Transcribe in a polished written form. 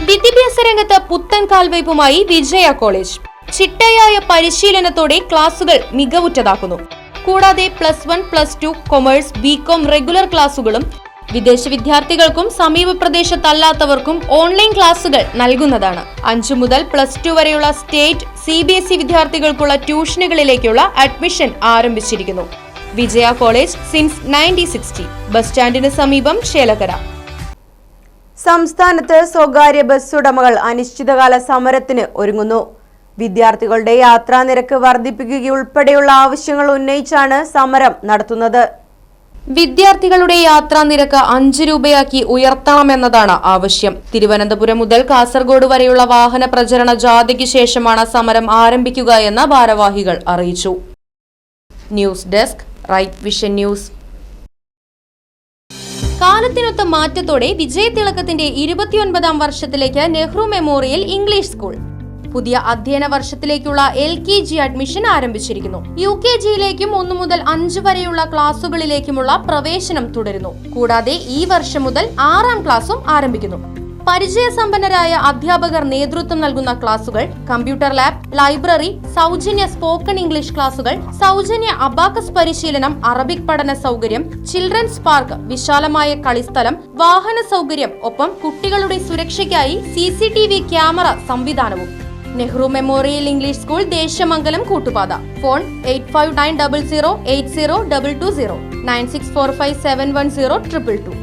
വിദ്യാഭ്യാസ രംഗത്ത് പുത്തൻ കാൽവയ്പുമായി വിജയ കോളേജ്. ചിട്ടയായ പരിശീലനത്തോടെ ക്ലാസുകൾ മികവുറ്റതാക്കുന്നു. കൂടാതെ +1, +2, കൊമേഴ്സ്, ബികോം റെഗുലർ ക്ലാസുകളും വിദേശ വിദ്യാർത്ഥികൾക്കും സമീപ പ്രദേശത്തല്ലാത്തവർക്കും ഓൺലൈൻ ക്ലാസുകൾ നൽകുന്നതാണ്. 5 മുതൽ +2 വരെയുള്ള സ്റ്റേറ്റ് CBSE വിദ്യാർത്ഥികൾക്കുള്ള ട്യൂഷനുകളിലേക്കുള്ള അഡ്മിഷൻ ആരംഭിച്ചിരിക്കുന്നു. വിജയ കോളേജ് സിൻസ് 1960. ബസ് സ്റ്റാൻഡിന് സമീപം ചേലക്കര. സംസ്ഥാനത്ത് സ്വകാര്യ ബസ് ഉടമകൾ അനിശ്ചിതകാല സമരത്തിന് ഒരുങ്ങുന്നു. വിദ്യാർത്ഥികളുടെ യാത്രാ നിരക്ക് വർദ്ധിപ്പിക്കുകയുൾപ്പെടെയുള്ള ആവശ്യങ്ങൾ ഉന്നയിച്ചാണ് സമരം നടത്തുന്നത്. വിദ്യാർത്ഥികളുടെ യാത്രാ നിരക്ക് 5 രൂപയാക്കി ഉയർത്തണമെന്നതാണ് ആവശ്യം. തിരുവനന്തപുരം മുതൽ കാസർഗോഡ് വരെയുള്ള വാഹന പ്രചരണ ജാഥയ്ക്ക് ശേഷമാണ് സമരം ആരംഭിക്കുക എന്ന് ഭാരവാഹികൾ അറിയിച്ചു. News desk, right vision news. കാലത്തിനൊത്ത മാറ്റത്തോടെ വിജയതിളക്കത്തിന്റെ 29ാം വർഷത്തിലേക്ക് നെഹ്റു മെമ്മോറിയൽ ഇംഗ്ലീഷ് സ്കൂൾ. പുതിയ അധ്യയന വർഷത്തിലേക്കുള്ള LKG അഡ്മിഷൻ ആരംഭിച്ചിരിക്കുന്നു. UKGയിലേക്കും 1 മുതൽ 5 വരെയുള്ള ക്ലാസുകളിലേക്കുമുള്ള പ്രവേശനം തുടരുന്നു. കൂടാതെ ഈ വർഷം മുതൽ 6ാം ക്ലാസും ആരംഭിക്കുന്നു. പരിചയസമ്പന്നരായ അധ്യാപകർ നേതൃത്വം നൽകുന്ന ക്ലാസുകൾ, കമ്പ്യൂട്ടർ ലാബ്, ലൈബ്രറി, സൗജന്യ സ്പോക്കൺ ഇംഗ്ലീഷ് ക്ലാസുകൾ, സൗജന്യ അബാക്കസ് പരിശീലനം, അറബിക് പഠന സൗകര്യം, ചിൽഡ്രൻസ് പാർക്ക്, വിശാലമായ കളിസ്ഥലം, വാഹന സൗകര്യം, ഒപ്പം കുട്ടികളുടെ സുരക്ഷയ്ക്കായി CCTV ക്യാമറ സംവിധാനവും. Nehru memorial English school, Desamangalam, Koottupatha. Phone 8590080220 9645710222.